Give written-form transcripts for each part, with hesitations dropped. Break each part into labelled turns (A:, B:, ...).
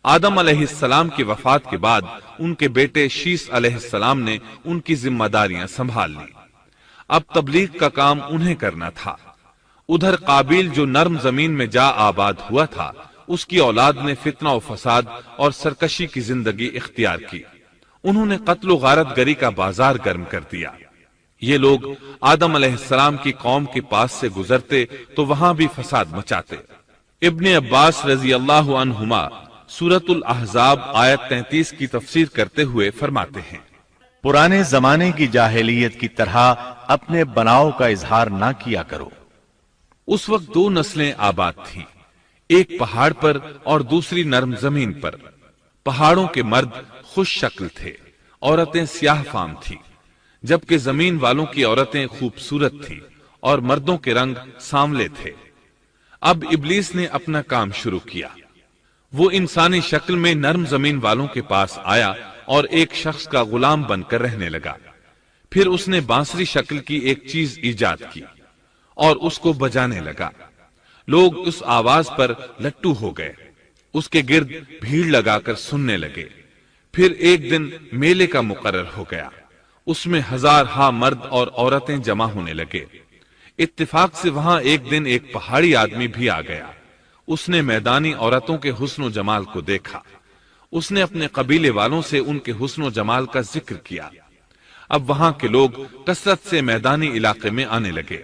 A: آدم علیہ السلام کی وفات کے بعد ان کے بیٹے شیس علیہ السلام نے ان کی ذمہ داریاں سنبھال لی۔ اب تبلیغ کا کام انہیں کرنا تھا۔ ادھر قابیل جو نرم زمین میں جا آباد ہوا تھا، اس کی اولاد نے فتنہ و فساد اور سرکشی کی زندگی اختیار کی۔ انہوں نے قتل و غارت گری کا بازار گرم کر دیا۔ یہ لوگ آدم علیہ السلام کی قوم کے پاس سے گزرتے تو وہاں بھی فساد مچاتے۔ ابن عباس رضی اللہ عنہما سورۃ الاحزاب آیت 33 کی تفسیر کرتے ہوئے فرماتے ہیں،
B: پرانے زمانے کی جاہلیت کی طرح اپنے بناؤ کا اظہار نہ کیا کرو۔
A: اس وقت دو نسلیں آباد تھیں، ایک پہاڑ پر اور دوسری نرم زمین پر۔ پہاڑوں کے مرد خوش شکل تھے، عورتیں سیاہ فام تھیں، جبکہ زمین والوں کی عورتیں خوبصورت تھیں اور مردوں کے رنگ سانولے تھے۔ اب ابلیس نے اپنا کام شروع کیا۔ وہ انسانی شکل میں نرم زمین والوں کے پاس آیا اور ایک شخص کا غلام بن کر رہنے لگا۔ پھر اس نے بانسری شکل کی ایک چیز ایجاد کی اور اس کو بجانے لگا۔ لوگ اس آواز پر لٹو ہو گئے، اس کے گرد بھیڑ لگا کر سننے لگے۔ پھر ایک دن میلے کا مقرر ہو گیا، اس میں ہزار ہا مرد اور عورتیں جمع ہونے لگے۔ اتفاق سے وہاں ایک دن ایک پہاڑی آدمی بھی آ گیا۔ اس نے میدانی عورتوں کے حسن و جمال کو دیکھا۔ اس نے اپنے قبیلے والوں سے ان کے حسن و جمال کا ذکر کیا۔ اب وہاں کے لوگ کثرت سے میدانی علاقے میں آنے لگے۔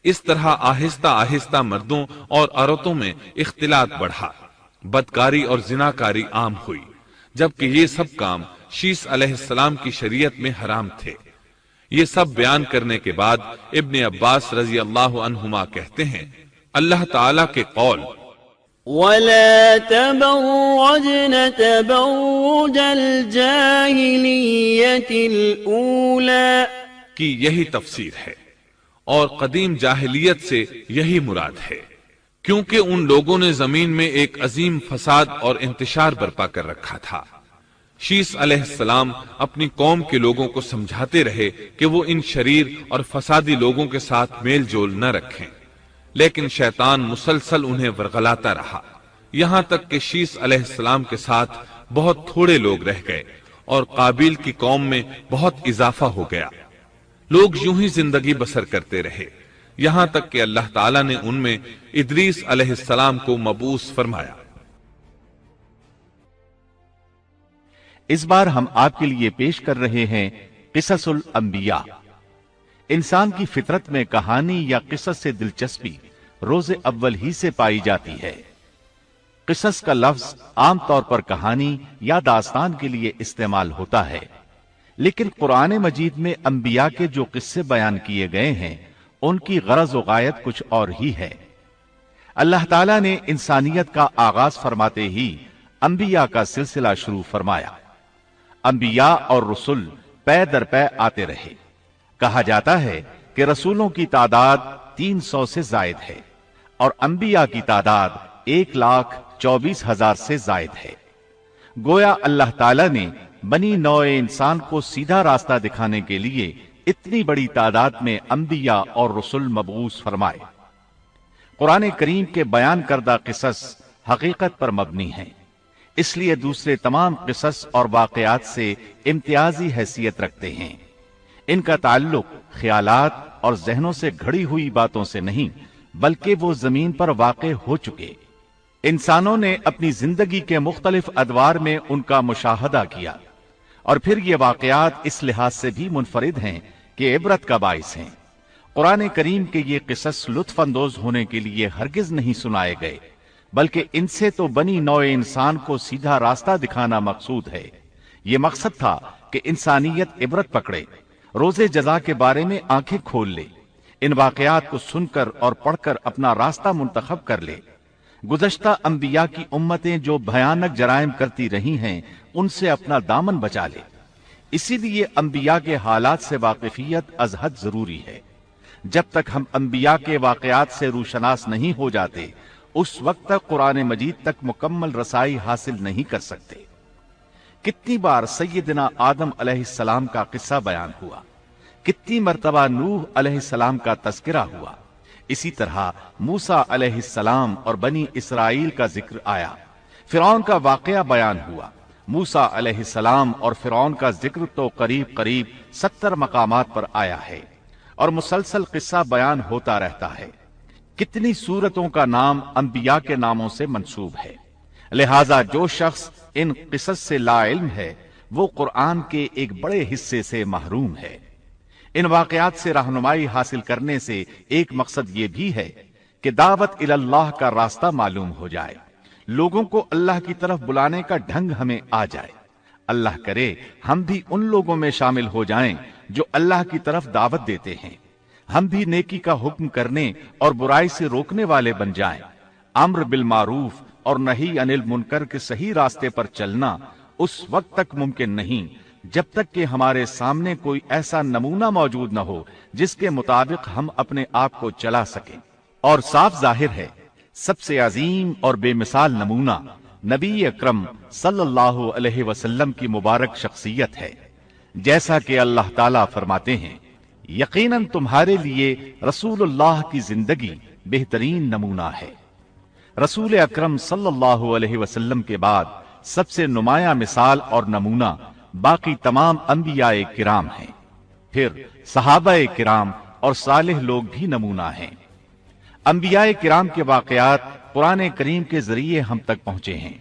A: اس طرح آہستہ آہستہ مردوں اور عورتوں میں اختلاط بڑھا، بدکاری اور زناکاری عام ہوئی، جبکہ یہ سب کام شیس علیہ السلام کی شریعت میں حرام تھے۔ یہ سب بیان کرنے کے بعد ابن عباس رضی اللہ عنہما کہتے ہیں، اللہ تعالیٰ کے قول
C: وَلَا تَبَرَّجْنَ تَبَرُّجَ الْجَاهِلِيَّةِ الْأُولَى
A: کی یہی تفسیر ہے، اور قدیم جاہلیت سے یہی مراد ہے، کیونکہ ان لوگوں نے زمین میں ایک عظیم فساد اور انتشار برپا کر رکھا تھا۔ شیس علیہ السلام اپنی قوم کے لوگوں کو سمجھاتے رہے کہ وہ ان شریر اور فسادی لوگوں کے ساتھ میل جول نہ رکھیں، لیکن شیطان مسلسل انہیں ورغلاتا رہا، یہاں تک کہ شیس علیہ السلام کے ساتھ بہت تھوڑے لوگ رہ گئے اور قابیل کی قوم میں بہت اضافہ ہو گیا۔ لوگ یوں ہی زندگی بسر کرتے رہے، یہاں تک کہ اللہ تعالیٰ نے ان میں ادریس علیہ السلام کو مبعوث فرمایا۔
B: اس بار ہم آپ کے لیے پیش کر رہے ہیں قصص الانبیاء۔ انسان کی فطرت میں کہانی یا قصص سے دلچسپی روز اول ہی سے پائی جاتی ہے۔ قصص کا لفظ عام طور پر کہانی یا داستان کے لیے استعمال ہوتا ہے، لیکن قرآن مجید میں انبیاء کے جو قصے بیان کیے گئے ہیں ان کی غرض و غایت کچھ اور ہی ہے۔ اللہ تعالیٰ نے انسانیت کا آغاز فرماتے ہی انبیاء کا سلسلہ شروع فرمایا۔ انبیاء اور رسول پے در پے آتے رہے۔ کہا جاتا ہے کہ رسولوں کی تعداد 300 سے زائد ہے اور انبیاء کی تعداد 1,24,000 سے زائد ہے۔ گویا اللہ تعالیٰ نے بنی نوع انسان کو سیدھا راستہ دکھانے کے لیے اتنی بڑی تعداد میں انبیاء اور رسول مبعوث فرمائے۔ قرآن کریم کے بیان کردہ قصص حقیقت پر مبنی ہیں، اس لیے دوسرے تمام قصص اور واقعات سے امتیازی حیثیت رکھتے ہیں۔ ان کا تعلق خیالات اور ذہنوں سے گھڑی ہوئی باتوں سے نہیں، بلکہ وہ زمین پر واقع ہو چکے۔ انسانوں نے اپنی زندگی کے مختلف ادوار میں ان کا مشاہدہ کیا، اور پھر یہ واقعات اس لحاظ سے بھی منفرد ہیں کہ عبرت کا باعث ہیں۔ قرآن کریم کے یہ قصص لطف اندوز ہونے کے لیے ہرگز نہیں سنائے گئے، بلکہ ان سے تو بنی نوع انسان کو سیدھا راستہ دکھانا مقصود ہے۔ یہ مقصد تھا کہ انسانیت عبرت پکڑے، روز جزا کے بارے میں آنکھیں کھول لے، ان واقعات کو سن کر اور پڑھ کر اپنا راستہ منتخب کر لے۔ گزشتہ انبیاء کی امتیں جو بھیانک جرائم کرتی رہی ہیں ان سے اپنا دامن بچا لے۔ اسی لیے انبیاء کے حالات سے واقفیت از حد ضروری ہے۔ جب تک ہم انبیاء کے واقعات سے روشناس نہیں ہو جاتے اس وقت تک قرآن مجید تک مکمل رسائی حاصل نہیں کر سکتے۔ کتنی بار سیدنا آدم علیہ السلام کا قصہ بیان ہوا، کتنی مرتبہ نوح علیہ السلام کا تذکرہ ہوا، اسی طرح موسیٰ علیہ السلام اور بنی اسرائیل کا ذکر آیا، فرعون کا واقعہ بیان ہوا۔ موسیٰ علیہ السلام اور فرعون کا ذکر تو قریب 70 مقامات پر آیا ہے اور مسلسل قصہ بیان ہوتا رہتا ہے۔ کتنی سورتوں کا نام انبیاء کے ناموں سے منسوب ہے، لہذا جو شخص ان قصص سے لا علم ہے وہ قرآن کے ایک بڑے حصے سے محروم ہے۔ ان واقعات سے رہنمائی حاصل کرنے سے ایک مقصد یہ بھی ہے کہ دعوت اللہ کا راستہ معلوم ہو جائے، لوگوں کو اللہ کی طرف بلانے کا ڈھنگ ہمیں آ جائے۔ اللہ کرے ہم بھی ان لوگوں میں شامل ہو جائیں جو اللہ کی طرف دعوت دیتے ہیں، ہم بھی نیکی کا حکم کرنے اور برائی سے روکنے والے بن جائیں۔ امر بالمعروف اور نہی عن المنکر کے صحیح راستے پر چلنا اس وقت تک ممکن نہیں جب تک کہ ہمارے سامنے کوئی ایسا نمونہ موجود نہ ہو جس کے مطابق ہم اپنے آپ کو چلا سکیں۔ اور صاف ظاہر ہے سب سے عظیم اور بے مثال نمونہ نبی اکرم صلی اللہ علیہ وسلم کی مبارک شخصیت ہے، جیسا کہ اللہ تعالیٰ فرماتے ہیں یقیناً تمہارے لیے رسول اللہ کی زندگی بہترین نمونہ ہے۔ رسول اکرم صلی اللہ علیہ وسلم کے بعد سب سے نمایاں مثال اور نمونہ باقی تمام انبیاء کرام ہیں، پھر صحابہ کرام اور صالح لوگ بھی نمونہ ہیں۔ انبیاء کرام کے واقعات قرآن کریم کے ذریعے ہم تک پہنچے ہیں،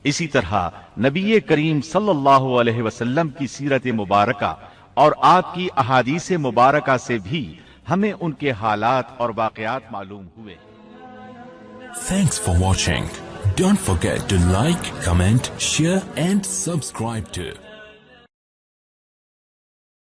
B: اسی طرح نبی کریم صلی اللہ علیہ وسلم کی سیرت مبارکہ اور آپ کی احادیث مبارکہ سے بھی ہمیں ان کے حالات اور واقعات معلوم ہوئے۔
D: Thanks for watching. Don't forget to like, comment, share and subscribe to